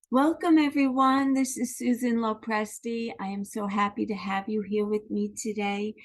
Welcome, everyone. This is Susan Lopresti. I am so happy to have you here with me today.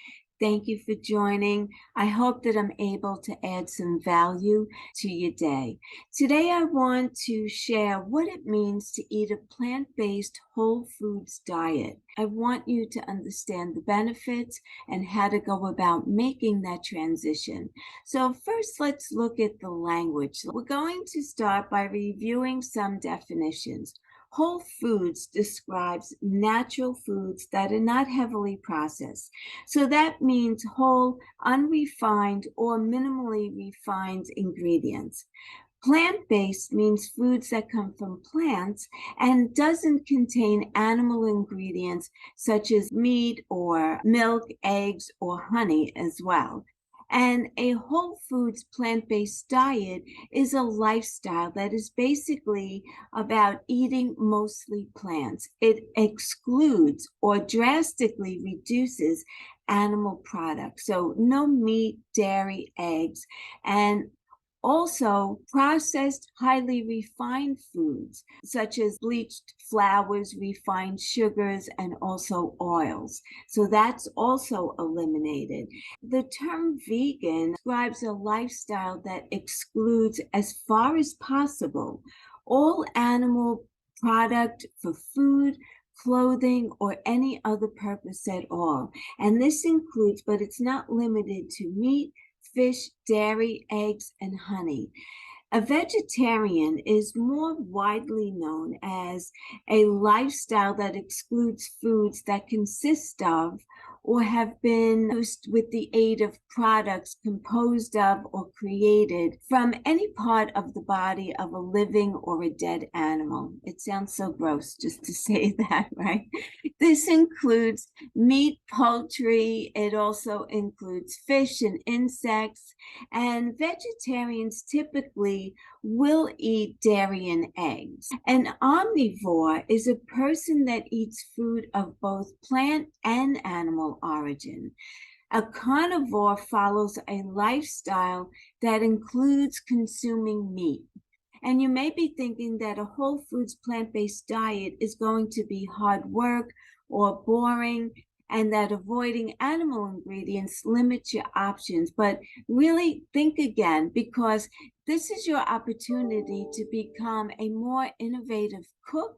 Thank you for joining. I hope that I'm able to add some value to your day. Today, I want to share what it means to eat a plant-based whole foods diet. I want you to understand the benefits and how to go about making that transition. So first, let's look at the language. We're going to start by reviewing some definitions. Whole foods describes natural foods that are not heavily processed. So that means whole, unrefined, or minimally refined ingredients. Plant-based means foods that come from plants and doesn't contain animal ingredients such as meat or milk, eggs, or honey as well. And a whole foods plant-based diet is a lifestyle that is basically about eating mostly plants. It excludes or drastically reduces animal products. So no meat, dairy, eggs, and also processed, highly refined foods, such as bleached flours, refined sugars, and also oils. So that's also eliminated. The term vegan describes a lifestyle that excludes, as far as possible, all animal product for food, clothing, or any other purpose at all. And this includes, but it's not limited to, meat, fish, dairy, eggs, and honey. A vegetarian is more widely known as a lifestyle that excludes foods that consist of or have been used with the aid of products composed of or created from any part of the body of a living or a dead animal. It sounds so gross just to say that, right? This includes meat, poultry. It also includes fish and insects. And vegetarians typically will eat dairy and eggs. An omnivore is a person that eats food of both plant and animal origin. A carnivore follows a lifestyle that includes consuming meat. And you may be thinking that a whole foods plant-based diet is going to be hard work or boring, and that avoiding animal ingredients limits your options. But really think again, because this is your opportunity to become a more innovative cook.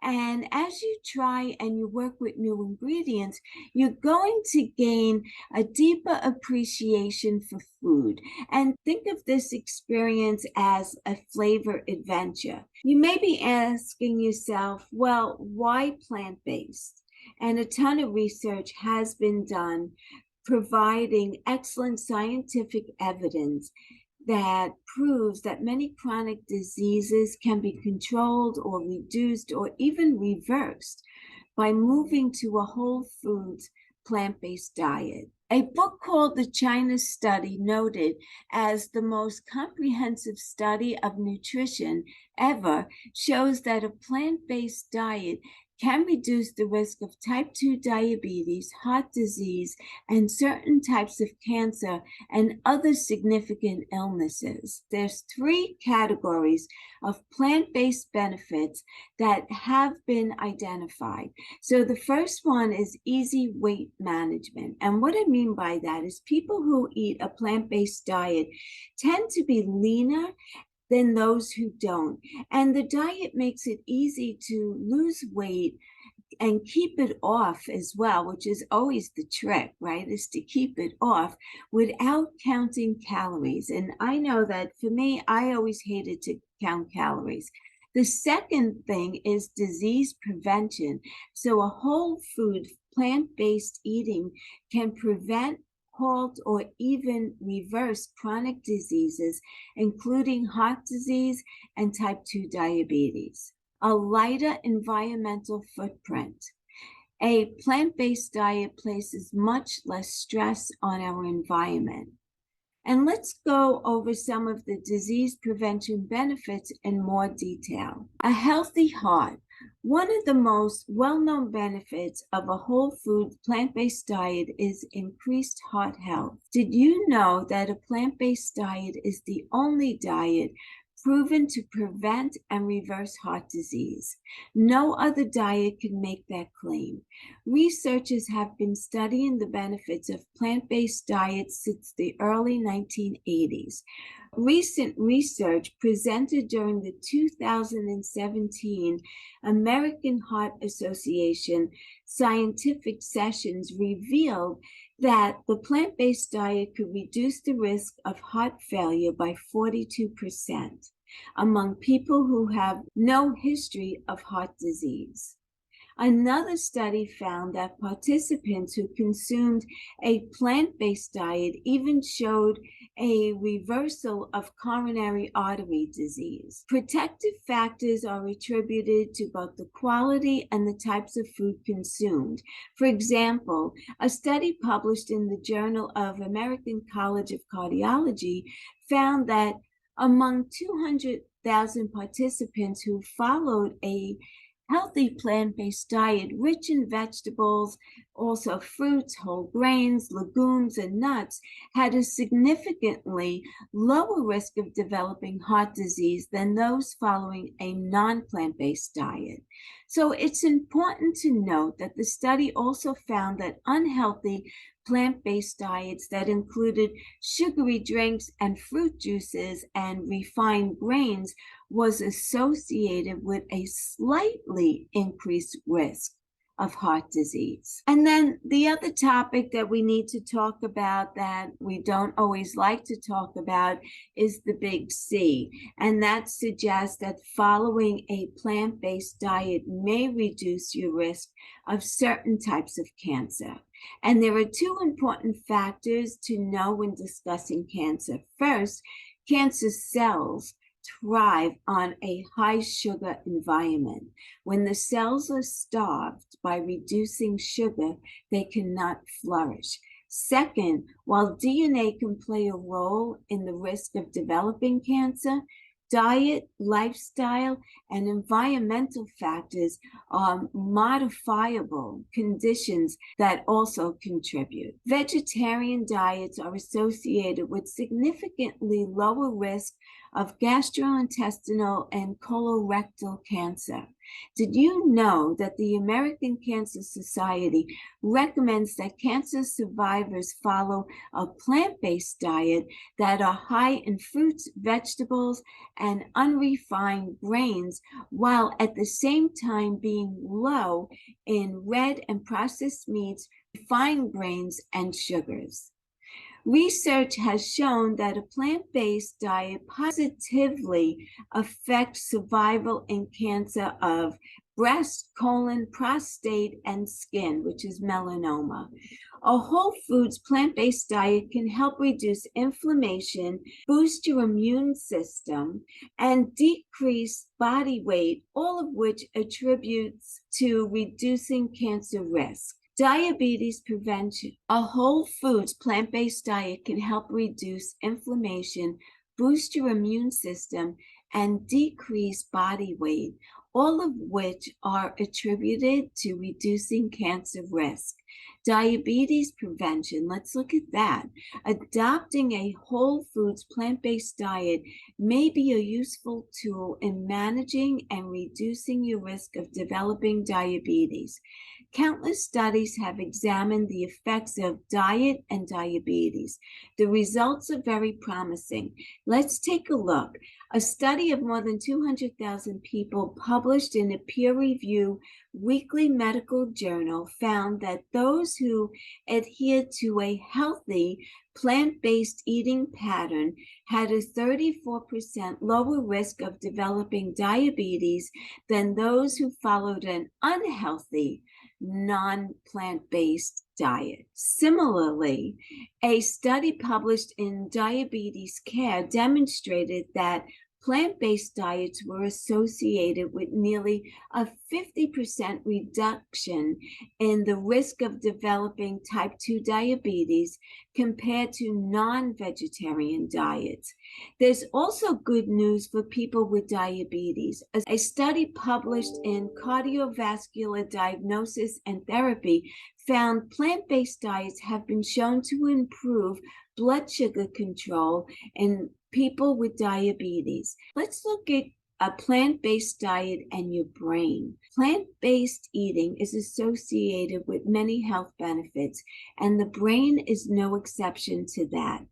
And as you try and you work with new ingredients, you're going to gain a deeper appreciation for food. And think of this experience as a flavor adventure. You may be asking yourself, well, why plant-based? And a ton of research has been done providing excellent scientific evidence that proves that many chronic diseases can be controlled or reduced or even reversed by moving to a whole foods plant-based diet. A book called The China Study, noted as the most comprehensive study of nutrition ever, shows that a plant-based diet can reduce the risk of type 2 diabetes, heart disease, and certain types of cancer and other significant illnesses. There's 3 categories of plant-based benefits that have been identified. So the first one is easy weight management. And what I mean by that is people who eat a plant-based diet tend to be leaner than those who don't. And the diet makes it easy to lose weight and keep it off as well, which is always the trick, right? Is to keep it off without counting calories. And I know that for me, I always hated to count calories. The second thing is disease prevention. So a whole food, plant-based eating can prevent, halt, or even reverse chronic diseases, including heart disease and type 2 diabetes. A lighter environmental footprint. A plant-based diet places much less stress on our environment. And let's go over some of the disease prevention benefits in more detail. A healthy heart. One of the most well-known benefits of a whole food plant-based diet is increased heart health. Did you know that a plant-based diet is the only diet proven to prevent and reverse heart disease. No other diet can make that claim. Researchers have been studying the benefits of plant-based diets since the early 1980s. Recent research presented during the 2017 American Heart Association scientific sessions revealed that the plant-based diet could reduce the risk of heart failure by 42% among people who have no history of heart disease. Another study found that participants who consumed a plant-based diet even showed a reversal of coronary artery disease. Protective factors are attributed to both the quality and the types of food consumed. For example, a study published in the Journal of American College of Cardiology found that among 200,000 participants who followed a healthy plant-based diet rich in vegetables, also fruits, whole grains, legumes, and nuts, had a significantly lower risk of developing heart disease than those following a non-plant-based diet. So it's important to note that the study also found that unhealthy plant-based diets that included sugary drinks and fruit juices and refined grains was associated with a slightly increased risk of heart disease. And then the other topic that we need to talk about that we don't always like to talk about is the big C. And that suggests that following a plant-based diet may reduce your risk of certain types of cancer. And there are two important factors to know when discussing cancer. First, cancer cells thrive on a high sugar environment. When the cells are starved by reducing sugar, they cannot flourish. Second, while DNA can play a role in the risk of developing cancer, diet, lifestyle, and environmental factors are modifiable conditions that also contribute. Vegetarian diets are associated with significantly lower risk of gastrointestinal and colorectal cancer. Did you know that the American Cancer Society recommends that cancer survivors follow a plant-based diet that are high in fruits, vegetables, and unrefined grains, while at the same time being low in red and processed meats, refined grains, and sugars? Research has shown that a plant-based diet positively affects survival in cancer of breast, colon, prostate, and skin, which is melanoma. A whole foods plant-based diet can help reduce inflammation, boost your immune system, and decrease body weight, all of which attributes to reducing cancer risk. Diabetes prevention. A whole foods plant-based diet can help reduce inflammation, boost your immune system, and decrease body weight, all of which are attributed to reducing cancer risk. Diabetes prevention, let's look at that. Adopting a whole foods plant-based diet may be a useful tool in managing and reducing your risk of developing diabetes. Countless studies have examined the effects of diet and diabetes. The results are very promising. Let's take a look. A study of more than 200,000 people published in a peer-reviewed weekly medical journal found that those who adhered to a healthy plant-based eating pattern had a 34% lower risk of developing diabetes than those who followed an unhealthy non-plant-based diet. Similarly, a study published in Diabetes Care demonstrated that plant-based diets were associated with nearly a 50% reduction in the risk of developing type 2 diabetes compared to non-vegetarian diets. There's also good news for people with diabetes. A study published in Cardiovascular Diagnosis and Therapy found plant-based diets have been shown to improve blood sugar control in people with diabetes. Let's look at a plant-based diet and your brain. Plant-based eating is associated with many health benefits, and the brain is no exception to that.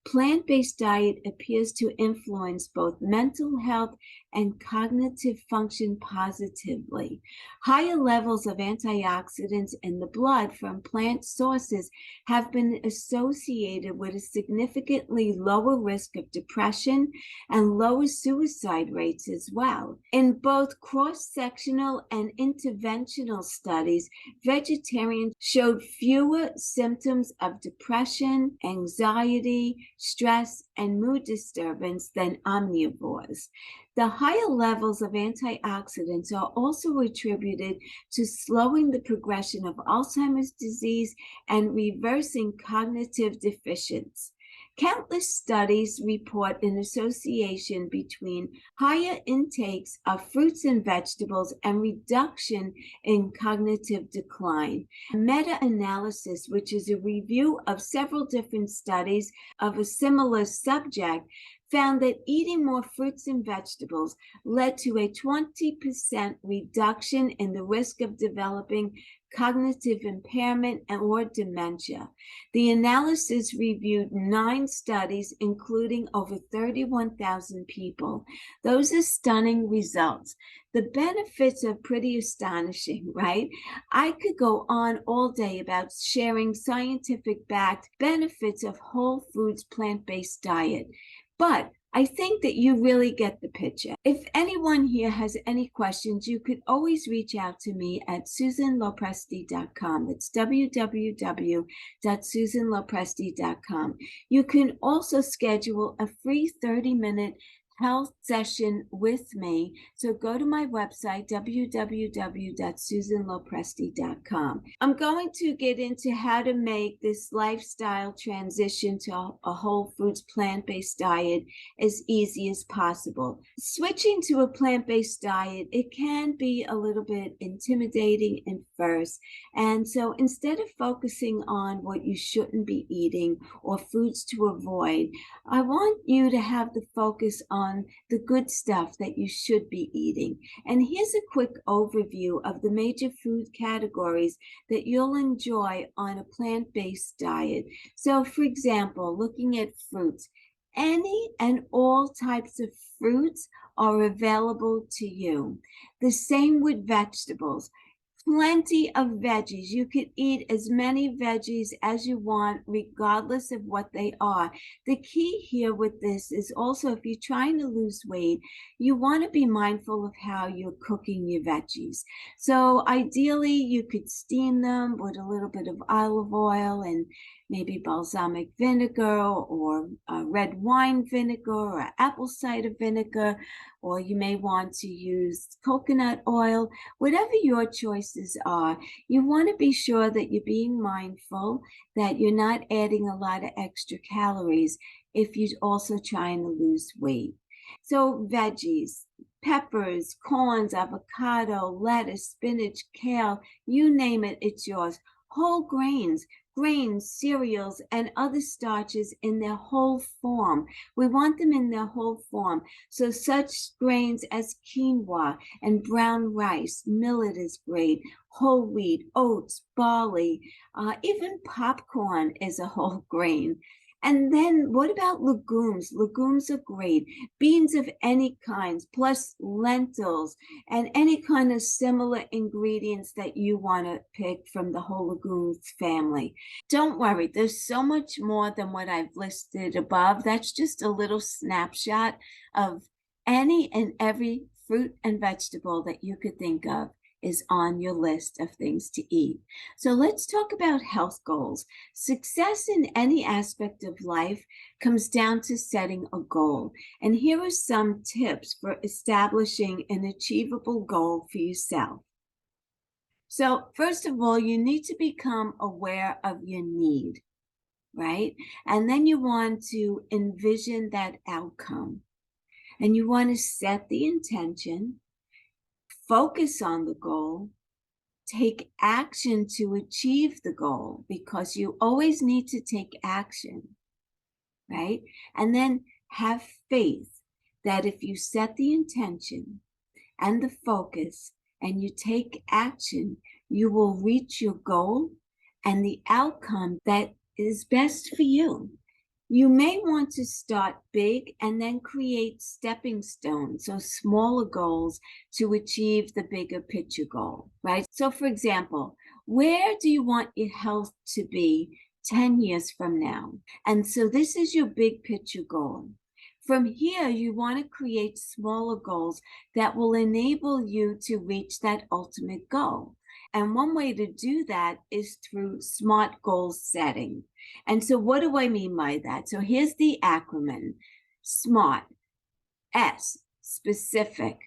Plant-based diet appears to influence both mental health and cognitive function positively. Higher levels of antioxidants in the blood from plant sources have been associated with a significantly lower risk of depression and lower suicide rates as well. In both cross-sectional and interventional studies, vegetarians showed fewer symptoms of depression, anxiety, stress, and mood disturbance than omnivores. The higher levels of antioxidants are also attributed to slowing the progression of Alzheimer's disease and reversing cognitive deficiencies. Countless studies report an association between higher intakes of fruits and vegetables and reduction in cognitive decline. A meta-analysis, which is a review of several different studies of a similar subject, found that eating more fruits and vegetables led to a 20% reduction in the risk of developing cognitive impairment or dementia. The analysis reviewed 9 studies, including over 31,000 people. Those are stunning results. The benefits are pretty astonishing, right? I could go on all day about sharing scientific-backed benefits of whole foods plant-based diet, but I think that you really get the picture. If anyone here has any questions, you could always reach out to me at susanlopresti.com. That's www.susanlopresti.com. You can also schedule a free 30-minute health session with me. So go to my website, www.susanlopresti.com. I'm going to get into how to make this lifestyle transition to a whole foods plant-based diet as easy as possible. Switching to a plant-based diet, it can be a little bit intimidating at first. And so instead of focusing on what you shouldn't be eating or foods to avoid, I want you to have the focus on the good stuff that you should be eating. And here's a quick overview of the major food categories that you'll enjoy on a plant-based diet. So for example, looking at fruits, any and all types of fruits are available to you. The same with vegetables. Plenty of veggies. You could eat as many veggies as you want, regardless of what they are. The key here with this is also, if you're trying to lose weight, you want to be mindful of how you're cooking your veggies. So ideally, you could steam them with a little bit of olive oil and maybe balsamic vinegar or red wine vinegar or apple cider vinegar, or you may want to use coconut oil. Whatever your choices are, you want to be sure that you're being mindful, that you're not adding a lot of extra calories if you're also trying to lose weight. So veggies, peppers, corns, avocado, lettuce, spinach, kale, you name it, it's yours. Whole grains, cereals, and other starches in their whole form. We want them in their whole form. So such grains as quinoa and brown rice, millet is great, whole wheat, oats, barley, even popcorn is a whole grain. And then what about legumes? Legumes are great. Beans of any kinds, plus lentils and any kind of similar ingredients that you want to pick from the whole legumes family. Don't worry, there's so much more than what I've listed above. That's just a little snapshot of any and every fruit and vegetable that you could think of is on your list of things to eat. So let's talk about health goals. Success in any aspect of life comes down to setting a goal. And here are some tips for establishing an achievable goal for yourself. So first of all, you need to become aware of your need, right? And then you want to envision that outcome. And you want to set the intention, focus on the goal, take action to achieve the goal, because you always need to take action, right? And then Have faith that if you set the intention and the focus and you take action, you will reach your goal and the outcome that is best for you. You may want to start big and then create stepping stones, so smaller goals to achieve the bigger picture goal, right? So for example, where do you want your health to be 10 years from now? And so this is your big picture goal. From here, you want to create smaller goals that will enable you to reach that ultimate goal. And one way to do that is through SMART goal setting. And so what do I mean by that? So here's the acronym: SMART. S, specific.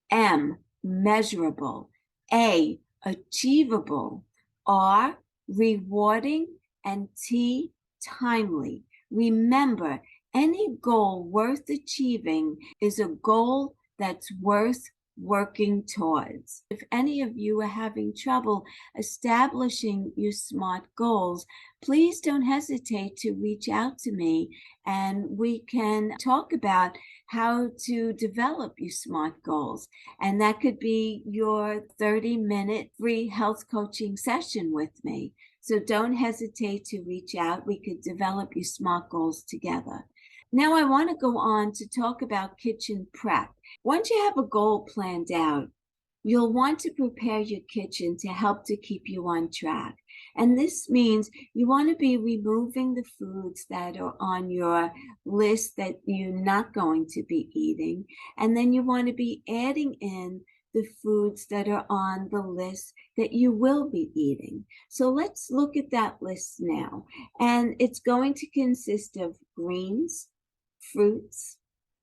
M, measurable. A, achievable. R, rewarding. And T, timely. Remember, any goal worth achieving is a goal that's worth working towards. If any of you are having trouble establishing your SMART goals, please don't hesitate to reach out to me and we can talk about how to develop your SMART goals. And that could be your 30-minute free health coaching session with me. So don't hesitate to reach out. We could develop your SMART goals together. Now I want to go on to talk about kitchen prep. Once you have a goal planned out, you'll want to prepare your kitchen to help to keep you on track. And this means you want to be removing the foods that are on your list that you're not going to be eating. And then you want to be adding in the foods that are on the list that you will be eating. So let's look at that list now. And it's going to consist of greens, fruits,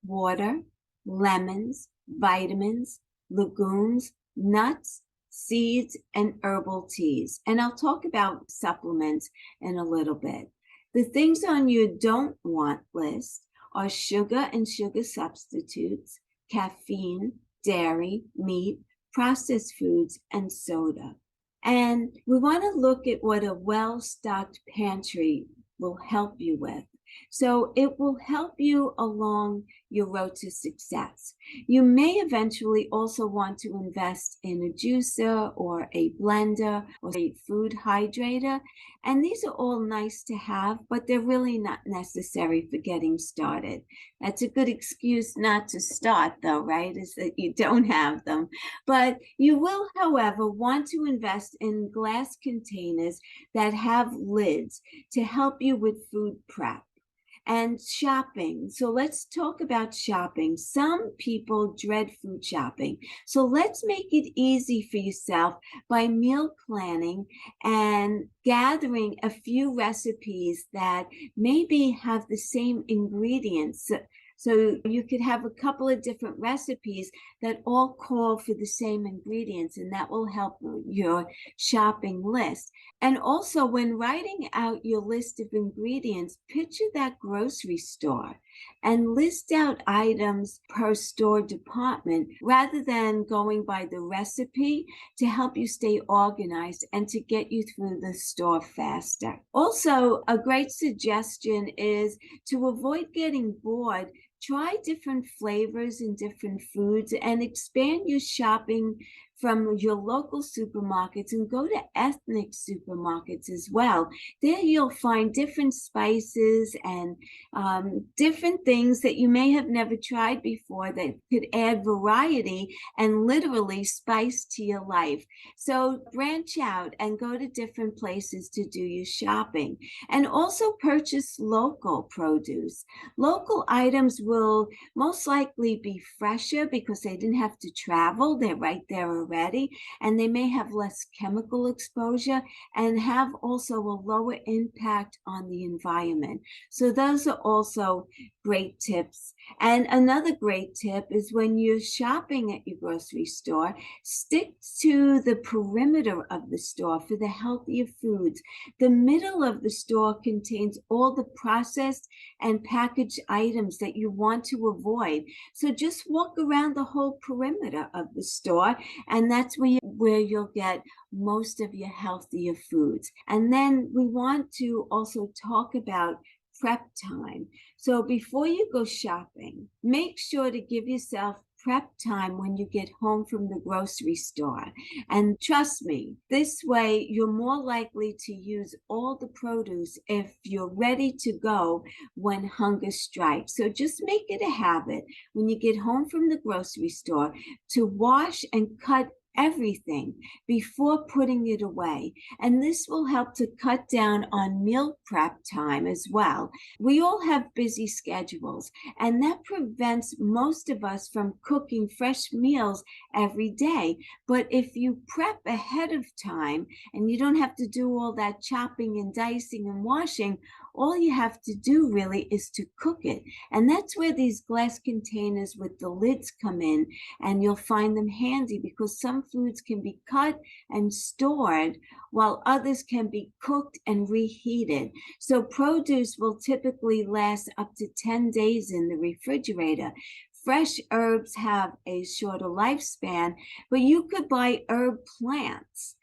water, lemons, vitamins, legumes, nuts, seeds, and herbal teas. And I'll talk about supplements in a little bit. The things on your don't want list are sugar and sugar substitutes, caffeine, dairy, meat, processed foods, and soda. And we want to look at what a well-stocked pantry will help you with. So it will help you along your road to success. You may eventually also want to invest in a juicer or a blender or a food hydrator. And these are all nice to have, but they're really not necessary for getting started. That's a good excuse not to start though, right? Is that you don't have them. But you will, however, want to invest in glass containers that have lids to help you with food prep. And shopping. So let's talk about shopping. Some people dread food shopping. So let's make it easy for yourself by meal planning and gathering a few recipes that maybe have the same ingredients. So you could have a couple of different recipes that all call for the same ingredients, and that will help your shopping list. And also, when writing out your list of ingredients, picture that grocery store and list out items per store department rather than going by the recipe to help you stay organized and to get you through the store faster. Also, a great suggestion is to avoid getting bored. Try different flavors and different foods and expand your shopping from your local supermarkets and go to ethnic supermarkets as well. There you'll find different spices and different things that you may have never tried before that could add variety and literally spice to your life. So branch out and go to different places to do your shopping. And also purchase local produce. Local items will most likely be fresher because they didn't have to travel. They're right there already, and they may have less chemical exposure and have also a lower impact on the environment. So those are also great tips. And another great tip is when you're shopping at your grocery store, stick to the perimeter of the store for the healthier foods. The middle of the store contains all the processed and packaged items that you want to avoid. So just walk around the whole perimeter of the store, and that's where you'll get most of your healthier foods. And then we want to also talk about prep time. So before you go shopping, make sure to give yourself prep time when you get home from the grocery store. And trust me, this way you're more likely to use all the produce if you're ready to go when hunger strikes. So just make it a habit when you get home from the grocery store to wash and cut everything before putting it away. And this will help to cut down on meal prep time as well. We all have busy schedules, and that prevents most of us from cooking fresh meals every day. But if you prep ahead of time and you don't have to do all that chopping and dicing and washing, all you have to do really is to cook it. And that's where these glass containers with the lids come in, and you'll find them handy because some foods can be cut and stored while others can be cooked and reheated. So produce will typically last up to 10 days in the refrigerator. Fresh herbs have a shorter lifespan, but you could buy herb plants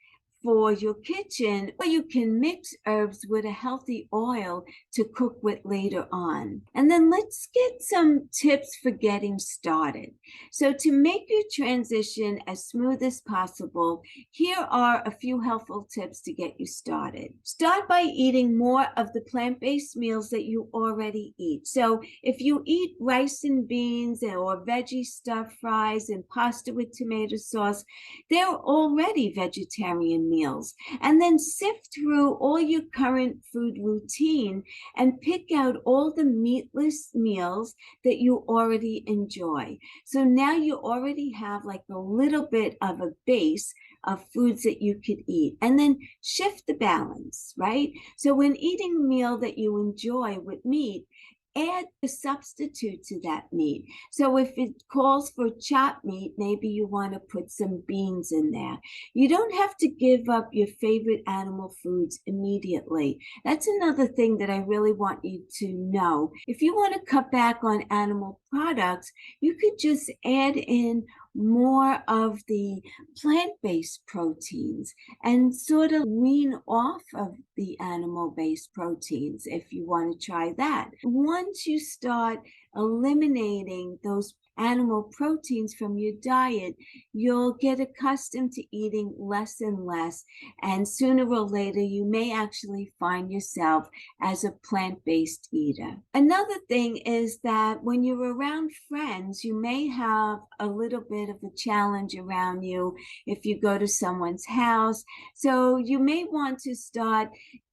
for your kitchen, or you can mix herbs with a healthy oil to cook with later on. And then let's get some tips for getting started. So to make your transition as smooth as possible, here are a few helpful tips to get you started. Start by eating more of the plant-based meals that you already eat. So if you eat rice and beans or veggie stir fries and pasta with tomato sauce, they're already vegetarian meals. And then sift through all your current food routine and pick out all the meatless meals that you already enjoy. So now you already have like a little bit of a base of foods that you could eat, and then shift the balance, right? So when eating a meal that you enjoy with meat, add a substitute to that meat. So if it calls for chopped meat, maybe you want to put some beans in there. You don't have to give up your favorite animal foods immediately. That's another thing that I really want you to know. If you want to cut back on animal products, you could just add in more of the plant-based proteins and sort of wean off of the animal-based proteins if you want to try that. Once you start eliminating those animal proteins from your diet, you'll get accustomed to eating less and less, and sooner or later you may actually find yourself as a plant-based eater. Another thing is that when you're around friends, you may have a little bit of a challenge around you if you go to someone's house. So you may want to start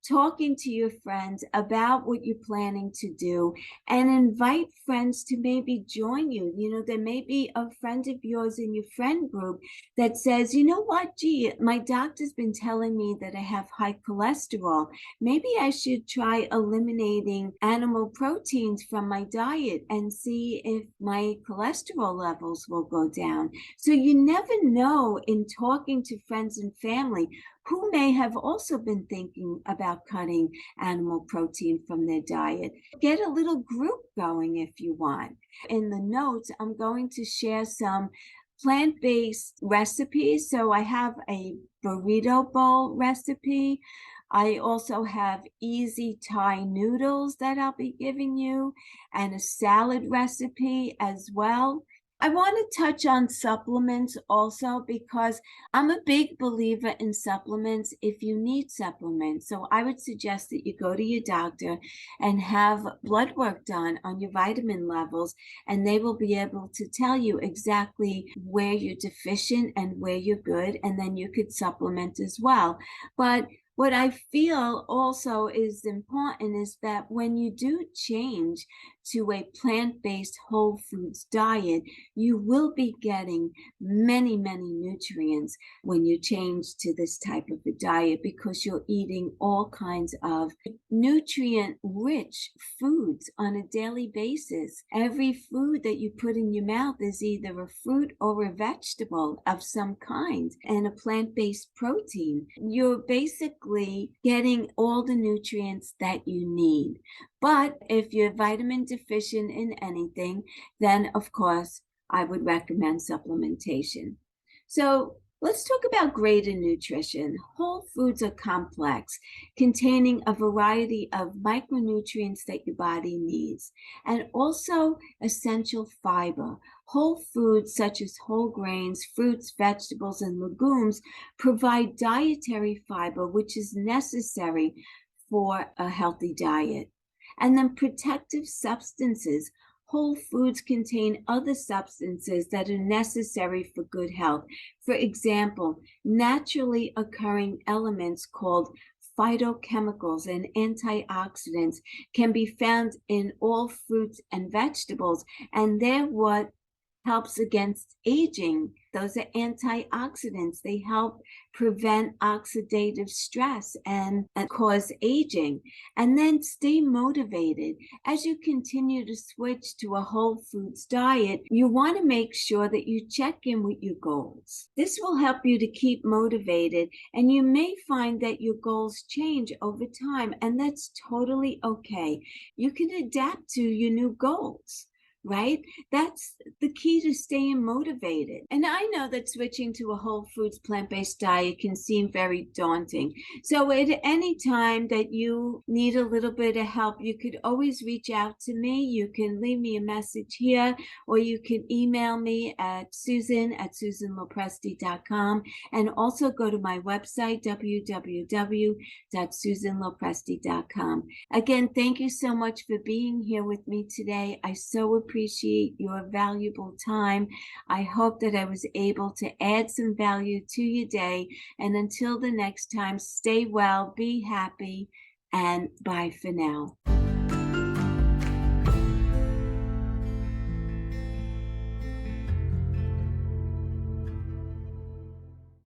talking to your friends about what you're planning to do and invite friends to maybe join you. You know, there may be a friend of yours in your friend group that says, you know what, gee, my doctor's been telling me that I have high cholesterol. Maybe I should try eliminating animal proteins from my diet and see if my cholesterol levels will go down. So you never know in talking to friends and family who may have also been thinking about cutting animal protein from their diet. Get a little group going if you want. In the notes, I'm going to share some plant-based recipes. So I have a burrito bowl recipe. I also have easy Thai noodles that I'll be giving you, and a salad recipe as well. I want to touch on supplements also because I'm a big believer in supplements if you need supplements. So I would suggest that you go to your doctor and have blood work done on your vitamin levels, and they will be able to tell you exactly where you're deficient and where you're good, and then you could supplement as well. But what I feel also is important is that when you do change to a plant-based whole foods diet, you will be getting many, many nutrients when you change to this type of a diet because you're eating all kinds of nutrient-rich foods on a daily basis. Every food that you put in your mouth is either a fruit or a vegetable of some kind and a plant-based protein. You're basically getting all the nutrients that you need. But if you're vitamin deficient in anything, then of course I would recommend supplementation. So Let's talk about greater nutrition. Whole foods are complex, containing a variety of micronutrients that your body needs, and also essential fiber. Whole foods such as whole grains, fruits, vegetables, and legumes provide dietary fiber, which is necessary for a healthy diet. And then protective substances. Whole foods contain other substances that are necessary for good health. For example, naturally occurring elements called phytochemicals and antioxidants can be found in all fruits and vegetables, and they're what helps against aging. Those are antioxidants. They help prevent oxidative stress and cause aging. And then stay motivated. As you continue to switch to a whole foods diet, you want to make sure that you check in with your goals. This will help you to keep motivated, and you may find that your goals change over time, and that's totally okay. You can adapt to your new goals, right? That's the key to staying motivated. And I know that switching to a whole foods plant-based diet can seem very daunting. So at any time that you need a little bit of help, you could always reach out to me. You can leave me a message here, or you can email me at susan@susanlopresti.com, and also go to my website, www.susanlopresti.com. Again, thank you so much for being here with me today. I so appreciate your valuable time. I hope that I was able to add some value to your day. And until the next time, stay well, be happy, and bye for now.